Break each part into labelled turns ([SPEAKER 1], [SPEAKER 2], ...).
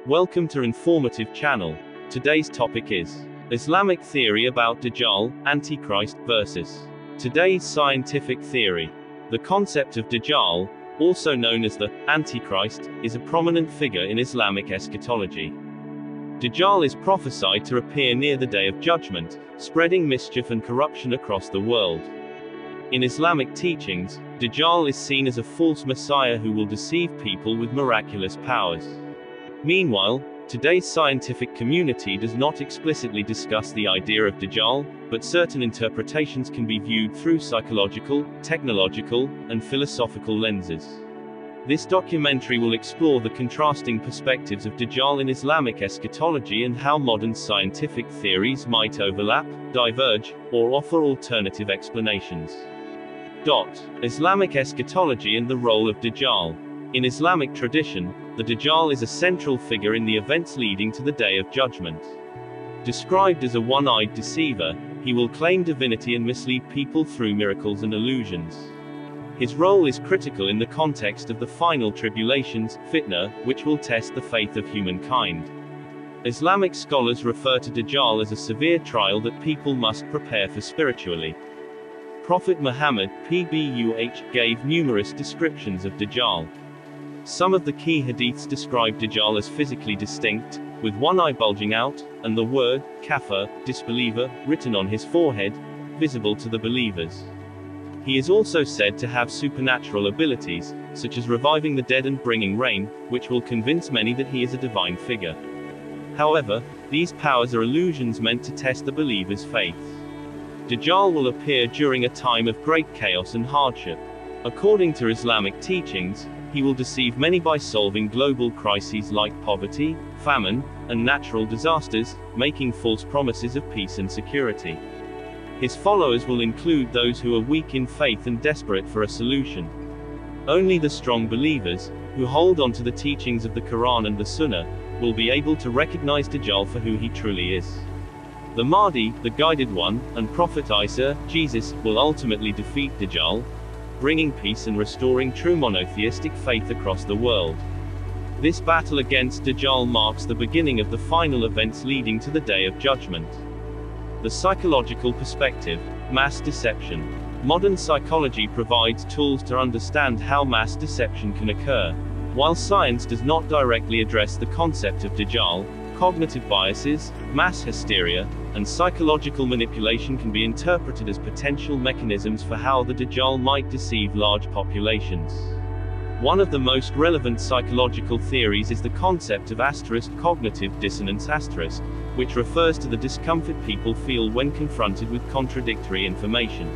[SPEAKER 1] Welcome to Informative Channel. Today's topic is Islamic theory about Dajjal, Antichrist versus today's scientific theory. The concept of Dajjal, also known as the Antichrist, is a prominent figure in Islamic eschatology. Dajjal is prophesied to appear near the Day of Judgment, spreading mischief and corruption across the world. In Islamic teachings, Dajjal is seen as a false messiah who will deceive people with miraculous powers. Meanwhile, today's scientific community does not explicitly discuss the idea of Dajjal, but certain interpretations can be viewed through psychological, technological, and philosophical lenses. This documentary will explore the contrasting perspectives of Dajjal in Islamic eschatology and how modern scientific theories might overlap, diverge, or offer alternative explanations. Islamic eschatology and the role of Dajjal. In Islamic tradition, the Dajjal is a central figure in the events leading to the Day of Judgment. Described as a one-eyed deceiver, he will claim divinity and mislead people through miracles and illusions. His role is critical in the context of the final tribulations, fitna, which will test the faith of humankind. Islamic scholars refer to Dajjal as a severe trial that people must prepare for spiritually. Prophet Muhammad, PBUH, gave numerous descriptions of Dajjal. Some of the key hadiths describe Dajjal as physically distinct, with one eye bulging out, and the word, kafir, disbeliever, written on his forehead, visible to the believers. He is also said to have supernatural abilities, such as reviving the dead and bringing rain, which will convince many that he is a divine figure. However, these powers are illusions meant to test the believer's faith. Dajjal will appear during a time of great chaos and hardship. According to Islamic teachings, he will deceive many by solving global crises like poverty, famine, and natural disasters, making false promises of peace and security. His followers will include those who are weak in faith and desperate for a solution. Only the strong believers, who hold on to the teachings of the Quran and the Sunnah, will be able to recognize Dajjal for who he truly is. The Mahdi, the Guided One, and Prophet Isa, Jesus, will ultimately defeat Dajjal, bringing peace and restoring true monotheistic faith across the world. This battle against Dajjal marks the beginning of the final events leading to the Day of Judgment. The psychological perspective. Mass deception. Modern psychology provides tools to understand how mass deception can occur. While science does not directly address the concept of Dajjal, cognitive biases, mass hysteria, and psychological manipulation can be interpreted as potential mechanisms for how the Dajjal might deceive large populations. One of the most relevant psychological theories is the concept of cognitive dissonance which refers to the discomfort people feel when confronted with contradictory information.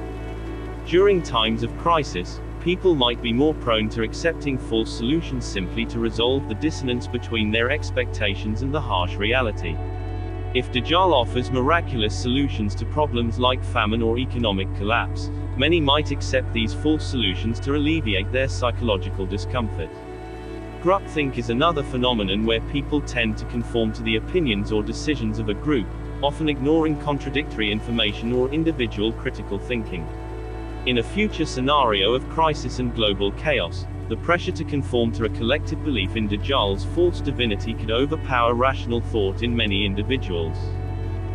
[SPEAKER 1] During times of crisis, people might be more prone to accepting false solutions simply to resolve the dissonance between their expectations and the harsh reality. If Dajjal offers miraculous solutions to problems like famine or economic collapse, many might accept these false solutions to alleviate their psychological discomfort. Groupthink is another phenomenon where people tend to conform to the opinions or decisions of a group, often ignoring contradictory information or individual critical thinking. In a future scenario of crisis and global chaos, the pressure to conform to a collective belief in Dajjal's false divinity could overpower rational thought in many individuals.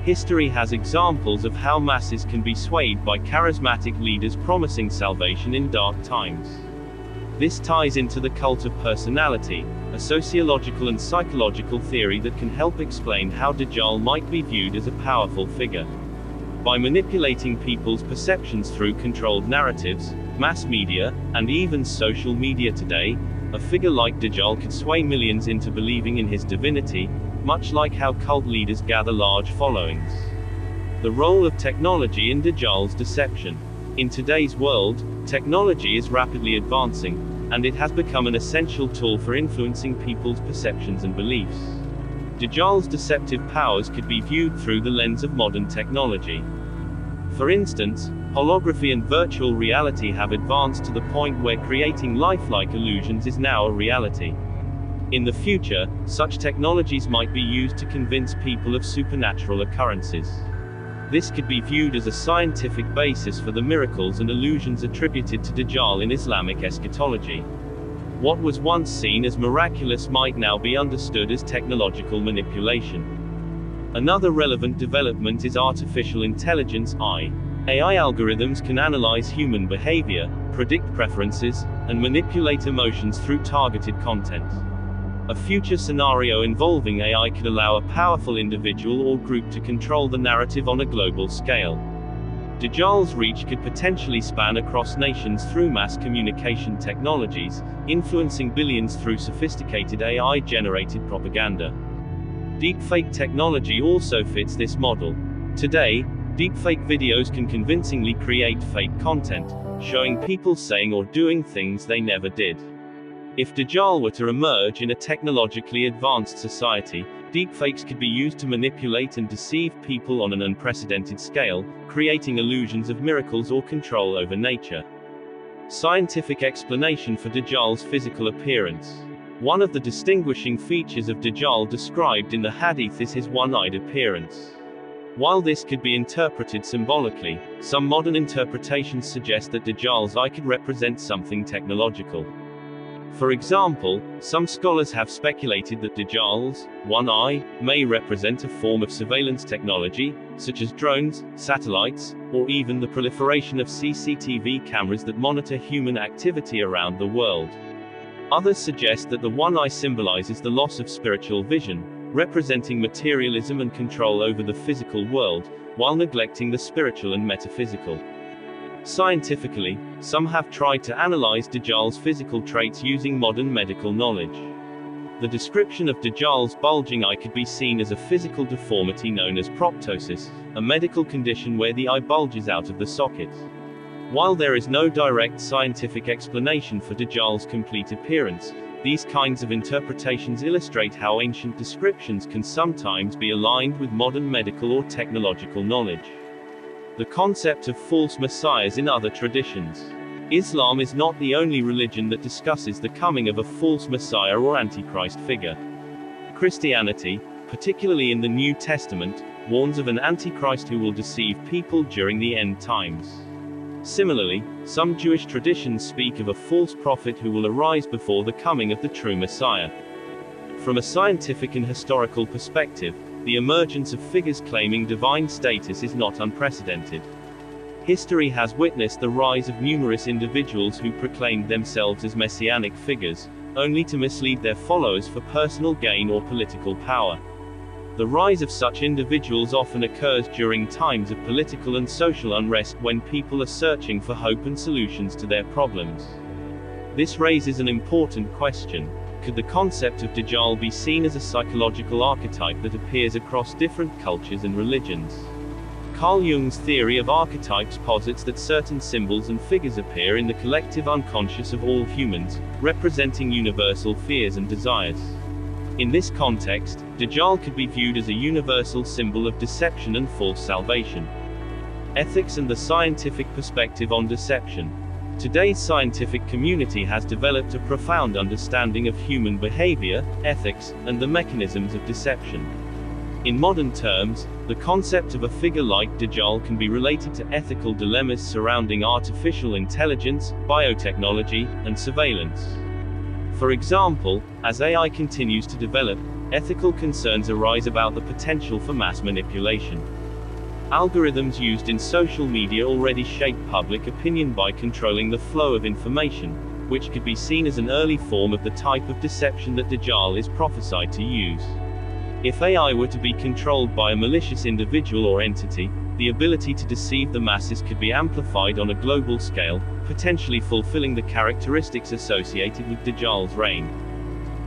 [SPEAKER 1] History has examples of how masses can be swayed by charismatic leaders promising salvation in dark times. This ties into the cult of personality, a sociological and psychological theory that can help explain how Dajjal might be viewed as a powerful figure. By manipulating people's perceptions through controlled narratives, mass media, and even social media today, a figure like Dajjal could sway millions into believing in his divinity, much like how cult leaders gather large followings. The role of technology in Dajjal's deception. In today's world, technology is rapidly advancing, and it has become an essential tool for influencing people's perceptions and beliefs. Dajjal's deceptive powers could be viewed through the lens of modern technology. For instance, holography and virtual reality have advanced to the point where creating lifelike illusions is now a reality. In the future, such technologies might be used to convince people of supernatural occurrences. This could be viewed as a scientific basis for the miracles and illusions attributed to Dajjal in Islamic eschatology. What was once seen as miraculous might now be understood as technological manipulation. Another relevant development is artificial intelligence (AI). AI algorithms can analyze human behavior, predict preferences, and manipulate emotions through targeted content. A future scenario involving AI could allow a powerful individual or group to control the narrative on a global scale. Dajjal's reach could potentially span across nations through mass communication technologies, influencing billions through sophisticated AI-generated propaganda. Deepfake technology also fits this model. Today, deepfake videos can convincingly create fake content, showing people saying or doing things they never did. If Dajjal were to emerge in a technologically advanced society, deepfakes could be used to manipulate and deceive people on an unprecedented scale, creating illusions of miracles or control over nature. Scientific explanation for Dajjal's physical appearance. One of the distinguishing features of Dajjal described in the Hadith is his one-eyed appearance. While this could be interpreted symbolically, some modern interpretations suggest that Dajjal's eye could represent something technological. For example, some scholars have speculated that Dajjal's one eye may represent a form of surveillance technology, such as drones, satellites, or even the proliferation of CCTV cameras that monitor human activity around the world. Others suggest that the one eye symbolizes the loss of spiritual vision, representing materialism and control over the physical world, while neglecting the spiritual and metaphysical. Scientifically, some have tried to analyze Dajjal's physical traits using modern medical knowledge. The description of Dajjal's bulging eye could be seen as a physical deformity known as proptosis, a medical condition where the eye bulges out of the socket. While there is no direct scientific explanation for Dajjal's complete appearance, these kinds of interpretations illustrate how ancient descriptions can sometimes be aligned with modern medical or technological knowledge. The concept of false messiahs in other traditions. Islam is not the only religion that discusses the coming of a false messiah or antichrist figure. Christianity, particularly in the New Testament, warns of an antichrist who will deceive people during the end times. Similarly, some Jewish traditions speak of a false prophet who will arise before the coming of the true Messiah. From a scientific and historical perspective, the emergence of figures claiming divine status is not unprecedented. History has witnessed the rise of numerous individuals who proclaimed themselves as messianic figures, only to mislead their followers for personal gain or political power. The rise of such individuals often occurs during times of political and social unrest when people are searching for hope and solutions to their problems. This raises an important question. Could the concept of Dajjal be seen as a psychological archetype that appears across different cultures and religions? Carl Jung's theory of archetypes posits that certain symbols and figures appear in the collective unconscious of all humans, representing universal fears and desires. In this context, Dajjal could be viewed as a universal symbol of deception and false salvation. Ethics and the scientific perspective on deception. Today's scientific community has developed a profound understanding of human behavior, ethics, and the mechanisms of deception. In modern terms, the concept of a figure like Dajjal can be related to ethical dilemmas surrounding artificial intelligence, biotechnology, and surveillance. For example, as AI continues to develop, ethical concerns arise about the potential for mass manipulation. Algorithms used in social media already shape public opinion by controlling the flow of information, which could be seen as an early form of the type of deception that Dajjal is prophesied to use. If AI were to be controlled by a malicious individual or entity, the ability to deceive the masses could be amplified on a global scale, potentially fulfilling the characteristics associated with Dajjal's reign.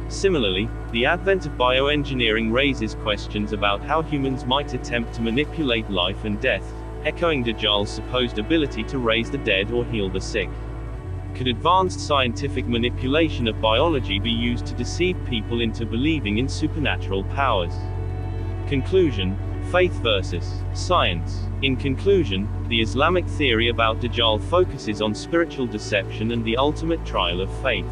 [SPEAKER 1] Similarly, the advent of bioengineering raises questions about how humans might attempt to manipulate life and death, echoing Dajjal's supposed ability to raise the dead or heal the sick. Could advanced scientific manipulation of biology be used to deceive people into believing in supernatural powers? Conclusion: faith versus science. In conclusion, the Islamic theory about Dajjal focuses on spiritual deception and the ultimate trial of faith.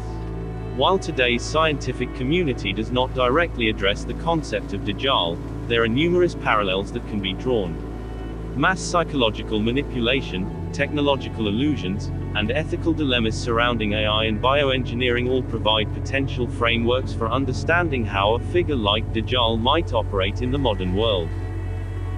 [SPEAKER 1] While today's scientific community does not directly address the concept of Dajjal, there are numerous parallels that can be drawn. Mass psychological manipulation, technological illusions, and ethical dilemmas surrounding AI and bioengineering all provide potential frameworks for understanding how a figure like Dajjal might operate in the modern world.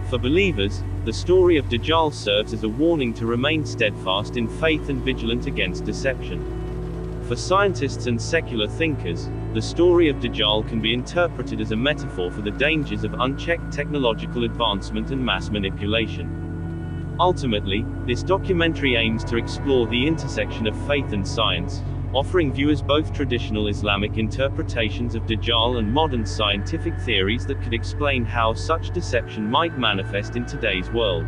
[SPEAKER 1] For believers, the story of Dajjal serves as a warning to remain steadfast in faith and vigilant against deception. For scientists and secular thinkers, the story of Dajjal can be interpreted as a metaphor for the dangers of unchecked technological advancement and mass manipulation. Ultimately, this documentary aims to explore the intersection of faith and science, offering viewers both traditional Islamic interpretations of Dajjal and modern scientific theories that could explain how such deception might manifest in today's world.